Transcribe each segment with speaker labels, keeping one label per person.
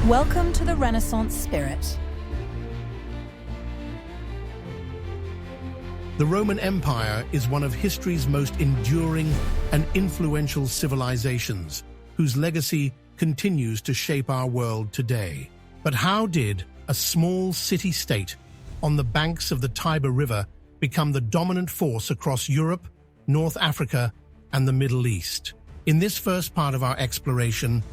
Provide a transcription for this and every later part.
Speaker 1: Welcome to the Renaissance spirit.
Speaker 2: The Roman Empire is one of history's most enduring and influential civilizations, whose legacy continues to shape our world today. But how did a small city-state on the banks of the Tiber River become the dominant force across Europe, North Africa, and the Middle East? In this first part of our exploration,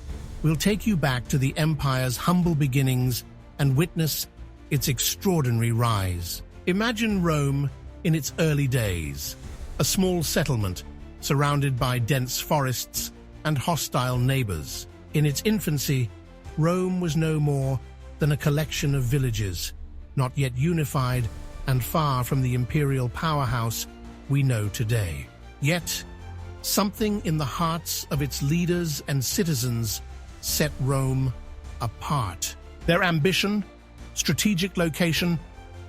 Speaker 2: we'll take you back to the empire's humble beginnings and witness its extraordinary rise. Imagine Rome in its early days, a small settlement surrounded by dense forests and hostile neighbors. In its infancy, Rome was no more than a collection of villages, not yet unified and far from the imperial powerhouse we know today. Yet, something in the hearts of its leaders and citizens set Rome apart. Their ambition, strategic location,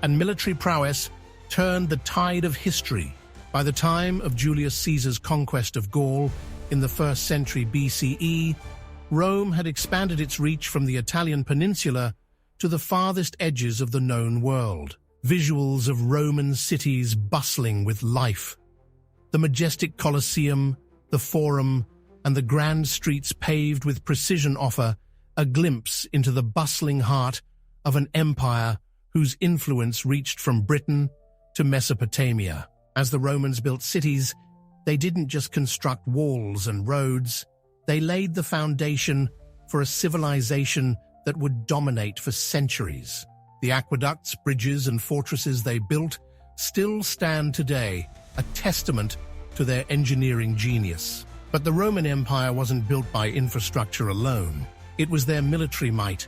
Speaker 2: and military prowess turned the tide of history. By the time of Julius Caesar's conquest of Gaul in the 1st century BCE, Rome had expanded its reach from the Italian peninsula to the farthest edges of the known world. Visuals of Roman cities bustling with life. The majestic Colosseum, the Forum, and the grand streets paved with precision offer a glimpse into the bustling heart of an empire whose influence reached from Britain to Mesopotamia. As the Romans built cities, they didn't just construct walls and roads, they laid the foundation for a civilization that would dominate for centuries. The aqueducts, bridges, and fortresses they built still stand today, a testament to their engineering genius. But the Roman Empire wasn't built by infrastructure alone. It was their military might,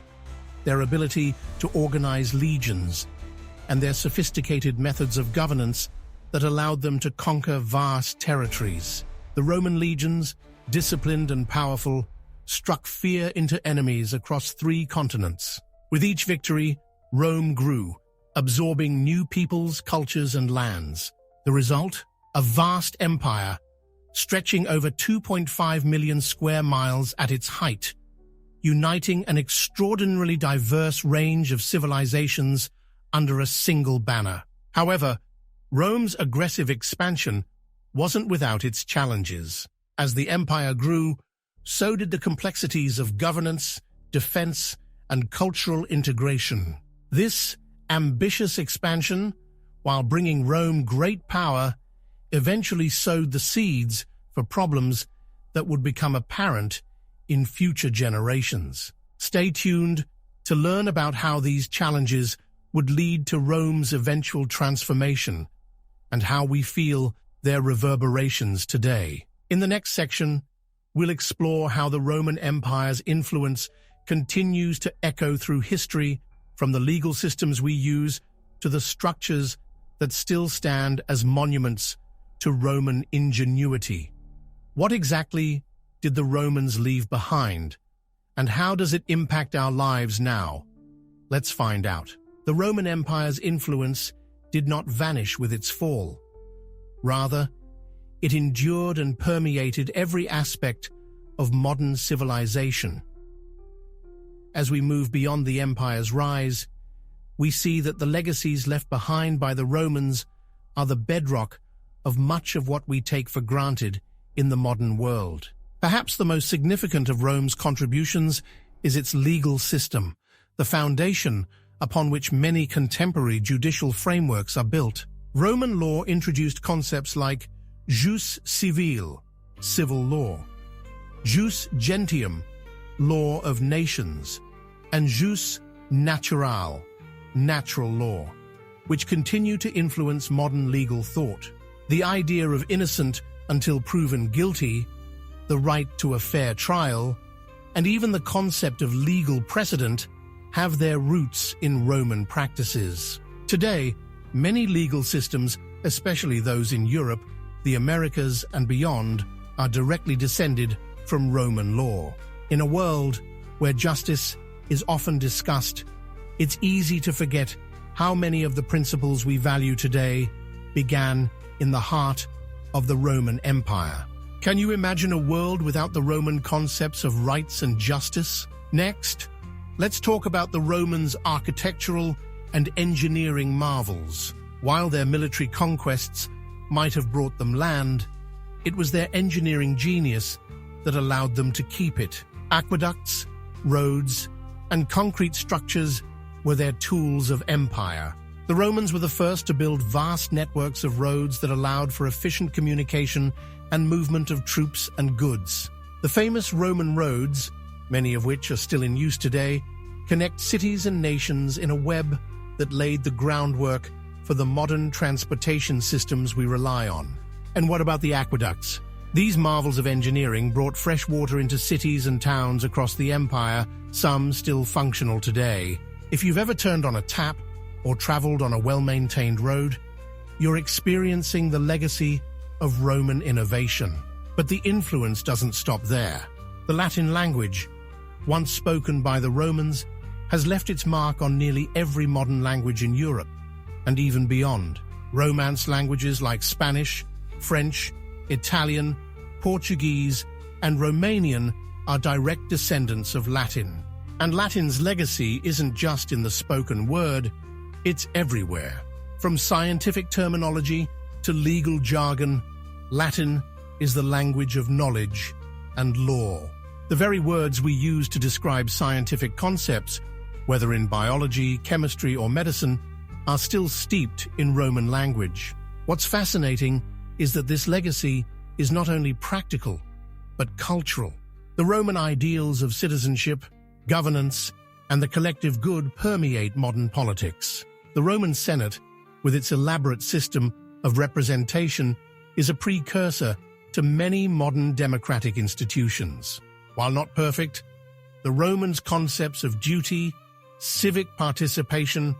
Speaker 2: their ability to organize legions, and their sophisticated methods of governance that allowed them to conquer vast territories. The Roman legions, disciplined and powerful, struck fear into enemies across 3 continents. With each victory, Rome grew, absorbing new peoples, cultures, and lands. The result? A vast empire, stretching over 2.5 million square miles at its height, uniting an extraordinarily diverse range of civilizations under a single banner. However, Rome's aggressive expansion wasn't without its challenges. As the empire grew, so did the complexities of governance, defense, and cultural integration. This ambitious expansion, while bringing Rome great power, eventually sowed the seeds for problems that would become apparent in future generations. Stay tuned to learn about how these challenges would lead to Rome's eventual transformation and how we feel their reverberations today. In the next section, we'll explore how the Roman Empire's influence continues to echo through history, from the legal systems we use to the structures that still stand as monuments to Roman ingenuity. What exactly did the Romans leave behind, and how does it impact our lives now? Let's find out. The Roman Empire's influence did not vanish with its fall. Rather, it endured and permeated every aspect of modern civilization. As we move beyond the empire's rise, we see that the legacies left behind by the Romans are the bedrock of much of what we take for granted in the modern world. Perhaps the most significant of Rome's contributions is its legal system, the foundation upon which many contemporary judicial frameworks are built. Roman law introduced concepts like jus civile, civil law, jus gentium, law of nations, and jus naturale, natural law, which continue to influence modern legal thought. The idea of innocent until proven guilty, the right to a fair trial, and even the concept of legal precedent have their roots in Roman practices. Today, many legal systems, especially those in Europe, the Americas, and beyond, are directly descended from Roman law. In a world where justice is often discussed, it's easy to forget how many of the principles we value today began in the heart of the Roman Empire. Can you imagine a world without the Roman concepts of rights and justice? Next, Let's talk about the Romans' architectural and engineering marvels. While their military conquests might have brought them land, it was their engineering genius that allowed them to keep it. Aqueducts, roads, and concrete structures were their tools of empire. The Romans were the first to build vast networks of roads that allowed for efficient communication and movement of troops and goods. The famous Roman roads, many of which are still in use today, connect cities and nations in a web that laid the groundwork for the modern transportation systems we rely on. And what about the aqueducts? These marvels of engineering brought fresh water into cities and towns across the empire, some still functional today. If you've ever turned on a tap or traveled on a well-maintained road, you're experiencing the legacy of Roman innovation. But the influence doesn't stop there. The Latin language, once spoken by the Romans, has left its mark on nearly every modern language in Europe, and even beyond. Romance languages like Spanish, French, Italian, Portuguese, and Romanian are direct descendants of Latin. And Latin's legacy isn't just in the spoken word, it's everywhere. From scientific terminology to legal jargon, Latin is the language of knowledge and law. The very words we use to describe scientific concepts, whether in biology, chemistry, or medicine, are still steeped in Roman language. What's fascinating is that this legacy is not only practical, but cultural. The Roman ideals of citizenship, governance, and the collective good permeate modern politics. The Roman Senate, with its elaborate system of representation, is a precursor to many modern democratic institutions. While not perfect, the Romans' concepts of duty, civic participation,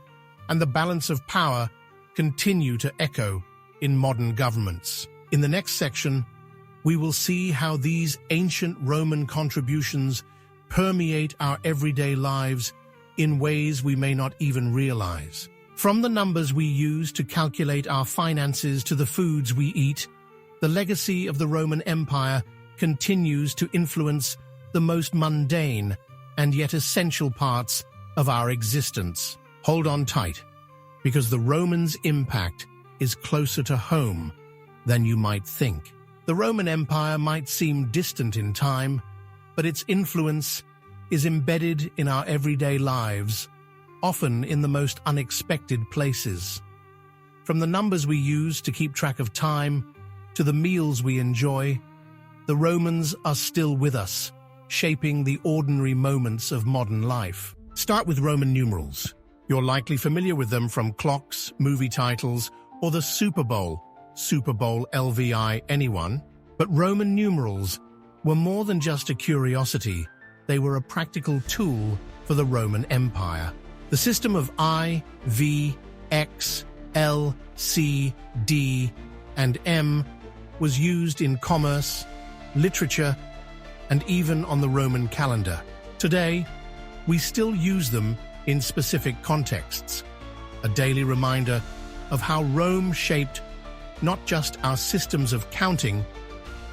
Speaker 2: and the balance of power continue to echo in modern governments. In the next section, we will see how these ancient Roman contributions permeate our everyday lives in ways we may not even realize. From the numbers we use to calculate our finances to the foods we eat, the legacy of the Roman Empire continues to influence the most mundane and yet essential parts of our existence. Hold on tight, because the Romans' impact is closer to home than you might think. The Roman Empire might seem distant in time, but its influence is embedded in our everyday lives, often in the most unexpected places. From the numbers we use to keep track of time to the meals we enjoy, the Romans are still with us, shaping the ordinary moments of modern life. Start with Roman numerals. You're likely familiar with them from clocks, movie titles, or the Super Bowl LVI, anyone? But Roman numerals were more than just a curiosity. They were a practical tool for the Roman Empire. The system of I, V, X, L, C, D, and M was used in commerce, literature, and even on the Roman calendar. Today, we still use them in specific contexts, a daily reminder of how Rome shaped not just our systems of counting,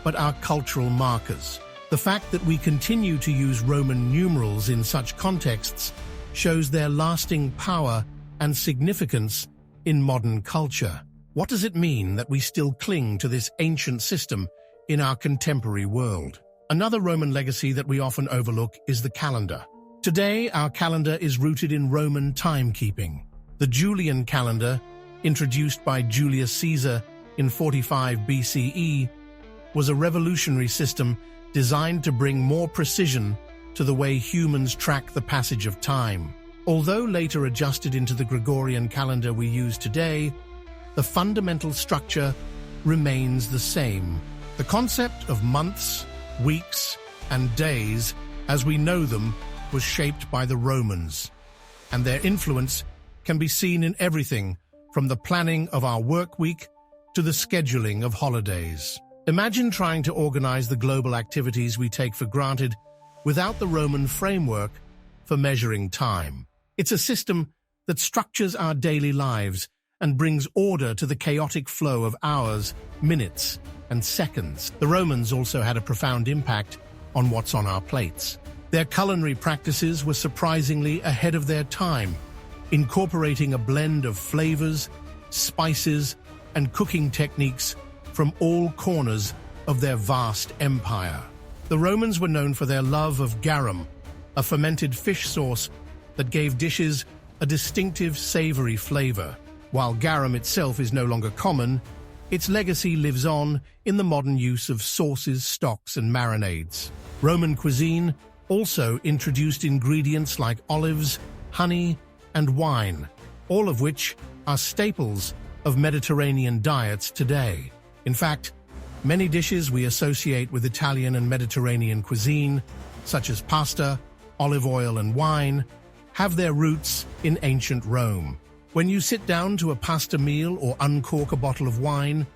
Speaker 2: but our cultural markers. The fact that we continue to use Roman numerals in such contexts shows their lasting power and significance in modern culture. What does it mean that we still cling to this ancient system in our contemporary world? Another Roman legacy that we often overlook is the calendar. Today, our calendar is rooted in Roman timekeeping. The Julian calendar, introduced by Julius Caesar in 45 BCE, was a revolutionary system designed to bring more precision to the way humans track the passage of time. Although later adjusted into the Gregorian calendar we use today, the fundamental structure remains the same. The concept of months, weeks, and days, as we know them, was shaped by the Romans, and their influence can be seen in everything from the planning of our work week to the scheduling of holidays. Imagine trying to organize the global activities we take for granted without the Roman framework for measuring time. It's a system that structures our daily lives and brings order to the chaotic flow of hours, minutes, and seconds. The Romans also had a profound impact on what's on our plates. Their culinary practices were surprisingly ahead of their time, incorporating a blend of flavors, spices, and cooking techniques from all corners of their vast empire. The Romans were known for their love of garum, a fermented fish sauce that gave dishes a distinctive savory flavor. While garum itself is no longer common, its legacy lives on in the modern use of sauces, stocks, and marinades. Roman cuisine also introduced ingredients like olives, honey, and wine, all of which are staples of Mediterranean diets today. In fact, many dishes we associate with Italian and Mediterranean cuisine, such as pasta, olive oil, and wine, have their roots in ancient Rome. When you sit down to a pasta meal or uncork a bottle of wine,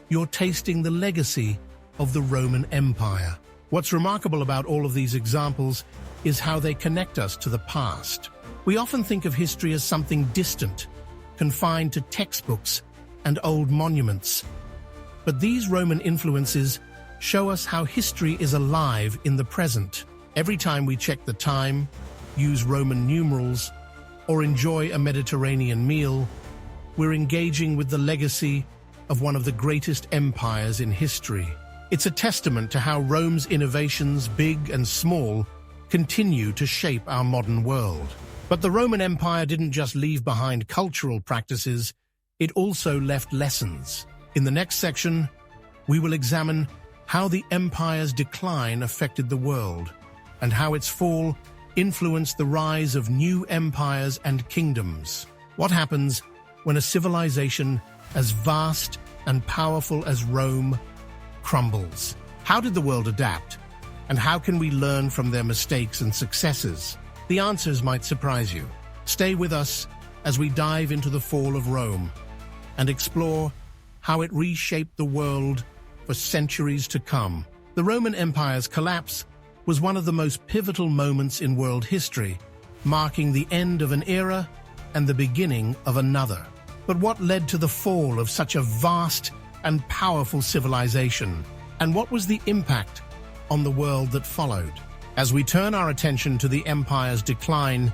Speaker 2: you're tasting the legacy of the Roman Empire. What's remarkable about all of these examples is how they connect us to the past. We often think of history as something distant, confined to textbooks and old monuments. But these Roman influences show us how history is alive in the present. Every time we check the time, use Roman numerals, or enjoy a Mediterranean meal, we're engaging with the legacy of one of the greatest empires in history. It's a testament to how Rome's innovations, big and small, continue to shape our modern world. But the Roman Empire didn't just leave behind cultural practices, it also left lessons. In the next section, we will examine how the empire's decline affected the world, and how its fall influenced the rise of new empires and kingdoms. What happens when a civilization as vast and powerful as Rome crumbles? How did the world adapt? And how can we learn from their mistakes and successes? The answers might surprise you. Stay with us as we dive into the fall of Rome and explore how it reshaped the world for centuries to come. The Roman Empire's collapse was one of the most pivotal moments in world history, marking the end of an era and the beginning of another. But what led to the fall of such a vast and powerful civilization? And what was the impact on the world that followed? As we turn our attention to the empire's decline,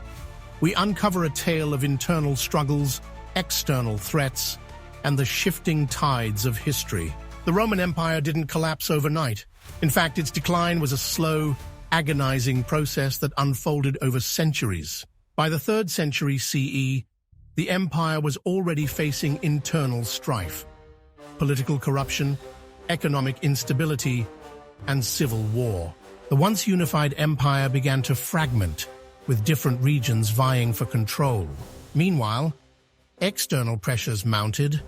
Speaker 2: we uncover a tale of internal struggles, external threats, and the shifting tides of history. The Roman Empire didn't collapse overnight. In fact, its decline was a slow, agonizing process that unfolded over centuries. By the 3rd century CE, the empire was already facing internal strife, political corruption, economic instability, and civil war. The once unified empire began to fragment, with different regions vying for control. Meanwhile, external pressures mounted,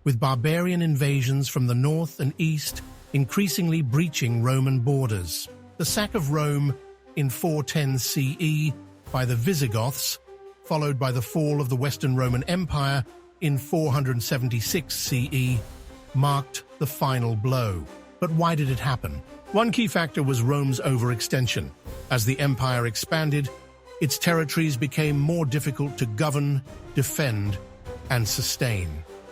Speaker 2: with barbarian invasions from the north and east increasingly breaching Roman borders. The sack of Rome in 410 CE by the Visigoths, followed by the fall of the Western Roman Empire in 476 CE, marked the final blow. But why did it happen? One key factor was Rome's overextension. As the empire expanded, its territories became more difficult to govern, defend, and sustain.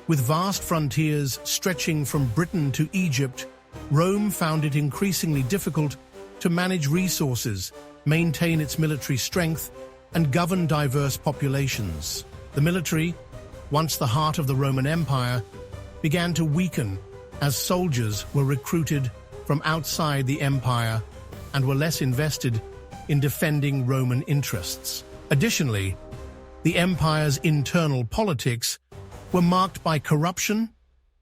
Speaker 2: With vast frontiers stretching from Britain to Egypt, Rome found it increasingly difficult to manage resources, maintain its military strength, and govern diverse populations. The military, once the heart of the Roman Empire, began to weaken as soldiers were recruited from outside the empire and were less invested in defending Roman interests. Additionally, the empire's internal politics were marked by corruption,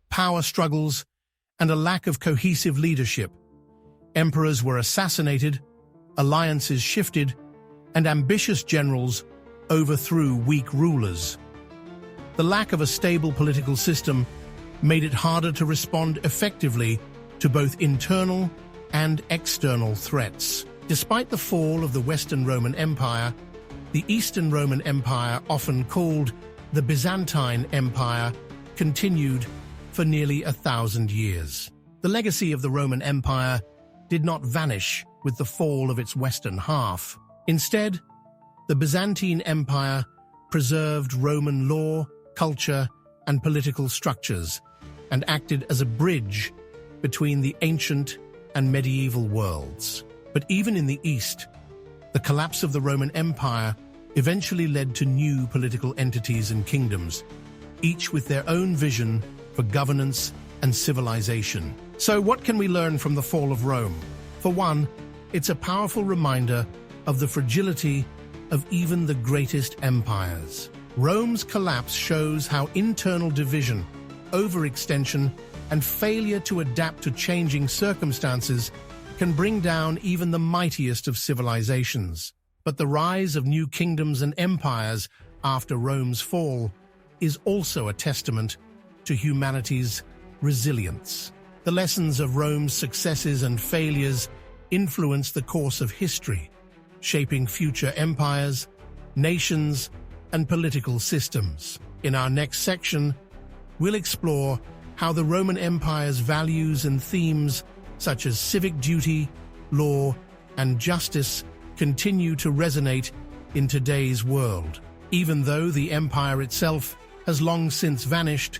Speaker 2: power struggles, and a lack of cohesive leadership. Emperors were assassinated, alliances shifted, and ambitious generals overthrew weak rulers. The lack of a stable political system made it harder to respond effectively to both internal and external threats. Despite the fall of the Western Roman Empire, the Eastern Roman Empire, often called the Byzantine Empire, continued for nearly 1,000 years. The legacy of the Roman Empire did not vanish with the fall of its western half. Instead, the Byzantine Empire preserved Roman law, culture, and political structures, and acted as a bridge between the ancient and medieval worlds. But even in the East, The collapse of the Roman Empire eventually led to new political entities and kingdoms, each with their own vision for governance and civilization. So what can we learn from the fall of Rome? For one, it's a powerful reminder of the fragility of even the greatest empires. Rome's collapse shows how internal division, overextension, and failure to adapt to changing circumstances can bring down even the mightiest of civilizations. But the rise of new kingdoms and empires after Rome's fall is also a testament to humanity's resilience. The lessons of Rome's successes and failures influence the course of history, shaping future empires, nations, and political systems. In our next section, we'll explore how the Roman Empire's values and themes such as civic duty, law, and justice continue to resonate in today's world. Even though the empire itself has long since vanished,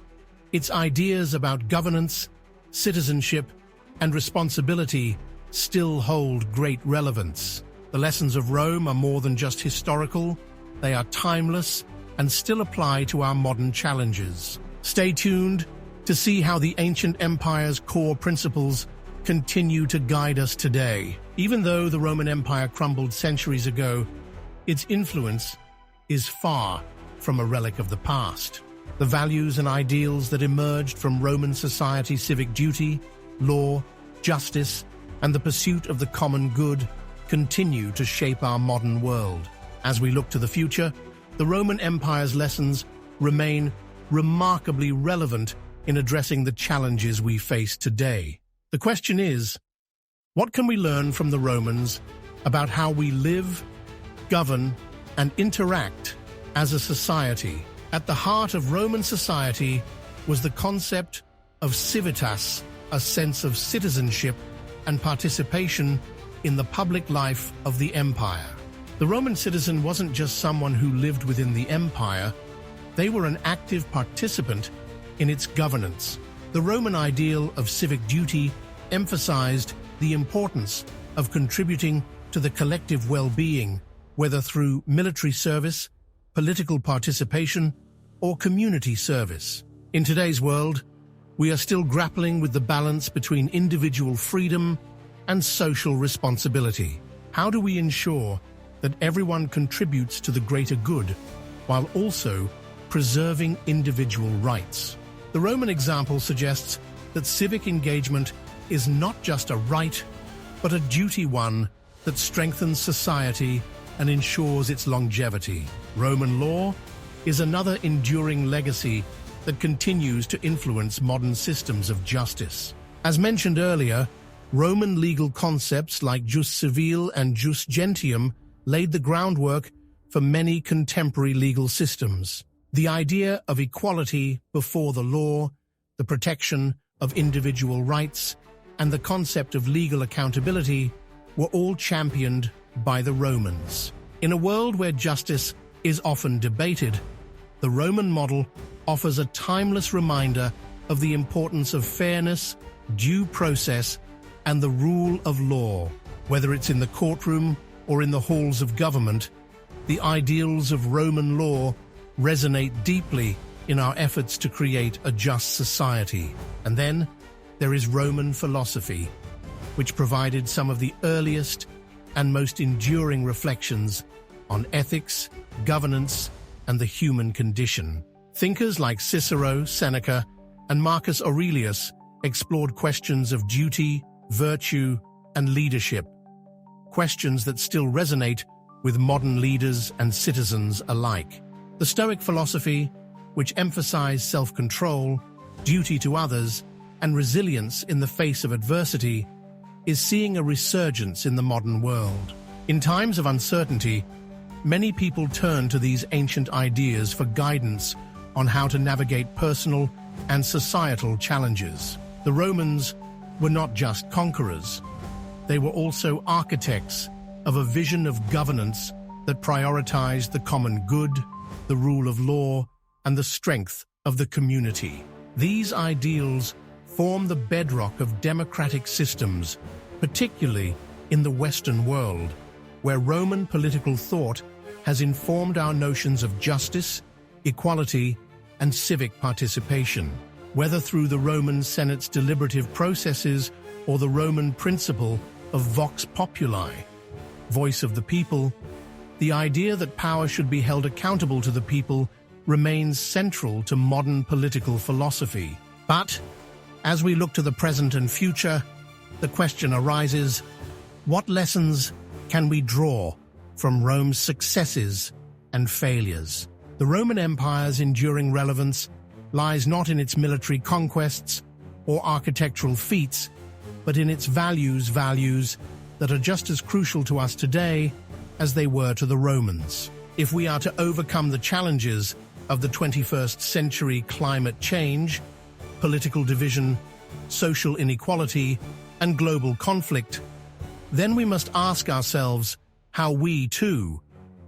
Speaker 2: its ideas about governance, citizenship, and responsibility still hold great relevance. The lessons of Rome are more than just historical, they are timeless and still apply to our modern challenges. Stay tuned to see how the ancient empire's core principles continue to guide us today. Even though the Roman Empire crumbled centuries ago, its influence is far from a relic of the past. The values and ideals that emerged from Roman society's civic duty, law, justice, and the pursuit of the common good continue to shape our modern world. As we look to the future, the Roman Empire's lessons remain remarkably relevant in addressing the challenges we face today. The question is, what can we learn from the Romans about how we live, govern, and interact as a society? At the heart of Roman society was the concept of civitas, a sense of citizenship and participation in the public life of the empire. The Roman citizen wasn't just someone who lived within the empire, they were an active participant in its governance. The Roman ideal of civic duty emphasized the importance of contributing to the collective well-being, whether through military service, political participation, or community service. In today's world, we are still grappling with the balance between individual freedom and social responsibility. How do we ensure that everyone contributes to the greater good while also preserving individual rights? The Roman example suggests that civic engagement is not just a right, but a duty one that strengthens society and ensures its longevity. Roman law is another enduring legacy that continues to influence modern systems of justice. As mentioned earlier, Roman legal concepts like jus civile and jus gentium laid the groundwork for many contemporary legal systems. The idea of equality before the law, the protection of individual rights, and the concept of legal accountability were all championed by the Romans. In a world where justice is often debated, the Roman model offers a timeless reminder of the importance of fairness, due process, and the rule of law. Whether it's in the courtroom or in the halls of government, the ideals of Roman law resonate deeply in our efforts to create a just society. And then there is Roman philosophy, which provided some of the earliest and most enduring reflections on ethics, governance, and the human condition. Thinkers like Cicero, Seneca, and Marcus Aurelius explored questions of duty, virtue, and leadership, questions that still resonate with modern leaders and citizens alike. The Stoic philosophy, which emphasized self-control, duty to others, and resilience in the face of adversity, is seeing a resurgence in the modern world. In times of uncertainty, many people turn to these ancient ideas for guidance on how to navigate personal and societal challenges. The Romans were not just conquerors, they were also architects of a vision of governance that prioritized the common good, the rule of law, and the strength of the community. These ideals form the bedrock of democratic systems, particularly in the Western world, where Roman political thought has informed our notions of justice, equality, and civic participation. Whether through the Roman Senate's deliberative processes or the Roman principle of vox populi, voice of the people, the idea that power should be held accountable to the people remains central to modern political philosophy. But, as we look to the present and future, the question arises, what lessons can we draw from Rome's successes and failures? The Roman Empire's enduring relevance lies not in its military conquests or architectural feats, but in its values that are just as crucial to us today as they were to the Romans. If we are to overcome the challenges of the 21st century, climate change, political division, social inequality, and global conflict, then we must ask ourselves how we, too,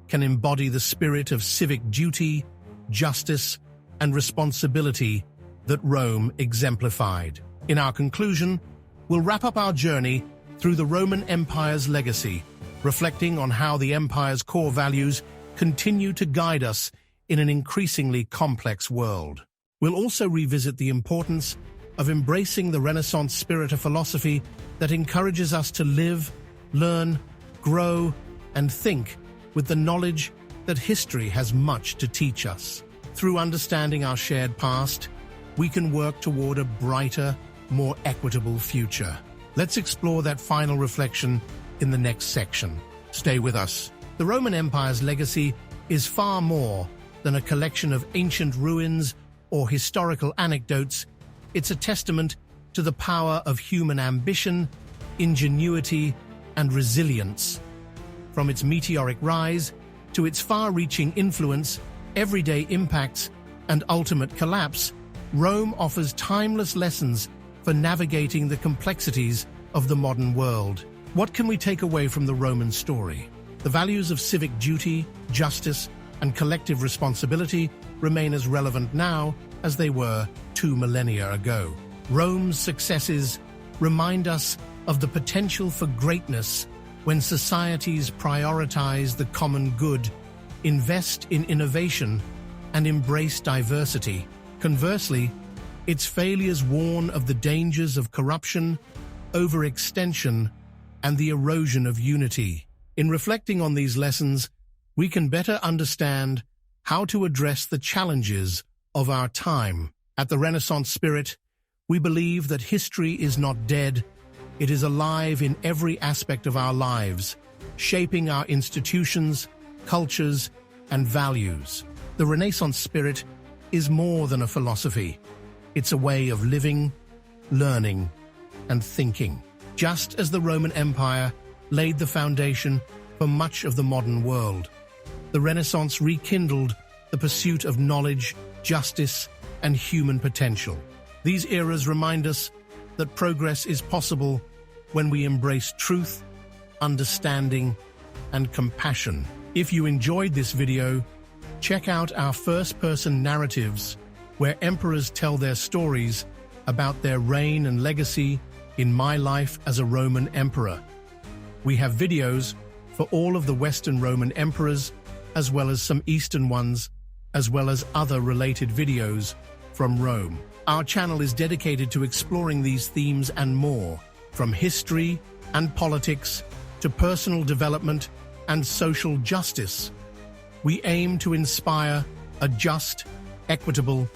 Speaker 2: can embody the spirit of civic duty, justice, and responsibility that Rome exemplified. In our conclusion, we'll wrap up our journey through the Roman Empire's legacy, reflecting on how the empire's core values continue to guide us in an increasingly complex world. We'll also revisit the importance of embracing the Renaissance spirit of philosophy that encourages us to live, learn, grow, and think with the knowledge that history has much to teach us. Through understanding our shared past, we can work toward a brighter, more equitable future. Let's explore that final reflection in the next section. Stay with us. The Roman Empire's legacy is far more than a collection of ancient ruins or historical anecdotes. It's a testament to the power of human ambition, ingenuity, and resilience. From its meteoric rise to its far-reaching influence, everyday impacts, and ultimate collapse, Rome offers timeless lessons for navigating the complexities of the modern world. What can we take away from the Roman story? The values of civic duty, justice, and collective responsibility remain as relevant now as they were 2 millennia ago. Rome's successes remind us of the potential for greatness when societies prioritize the common good, invest in innovation, and embrace diversity. Conversely, its failures warn of the dangers of corruption, overextension, and the erosion of unity. In reflecting on these lessons, we can better understand how to address the challenges of our time. At the Renaissance Spirit, we believe that history is not dead. It is alive in every aspect of our lives, shaping our institutions, cultures, and values. The Renaissance Spirit is more than a philosophy. It's a way of living, learning, and thinking. Just as the Roman Empire laid the foundation for much of the modern world, the Renaissance rekindled the pursuit of knowledge, justice, and human potential. These eras remind us that progress is possible when we embrace truth, understanding, and compassion. If you enjoyed this video, check out our first-person narratives, where emperors tell their stories about their reign and legacy in My Life as a Roman Emperor. We have videos for all of the Western Roman emperors, as well as some Eastern ones, as well as other related videos from Rome. Our channel is dedicated to exploring these themes and more, from history and politics to personal development and social justice. We aim to inspire a just, equitable,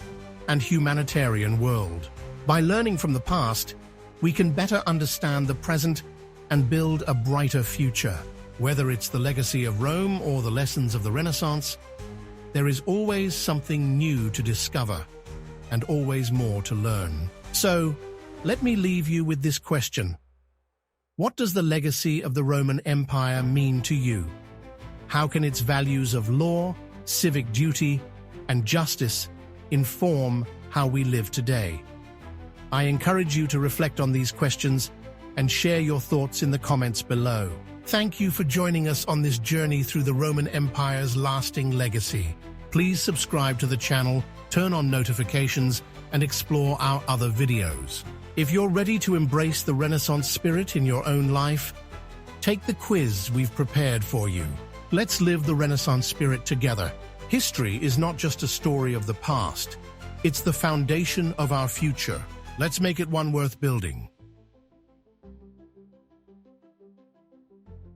Speaker 2: and humanitarian world. By learning from the past, we can better understand the present and build a brighter future. Whether it's the legacy of Rome or the lessons of the Renaissance, there is always something new to discover and always more to learn. So, let me leave you with this question. What does the legacy of the Roman Empire mean to you? How can its values of law, civic duty, and justice inform how we live today? I encourage you to reflect on these questions and share your thoughts in the comments below. Thank you for joining us on this journey through the Roman Empire's lasting legacy. Please subscribe to the channel, turn on notifications, and explore our other videos. If you're ready to embrace the Renaissance spirit in your own life, Take the quiz we've prepared for you. Let's live the Renaissance spirit together. History is not just a story of the past. It's the foundation of our future. Let's make it one worth building.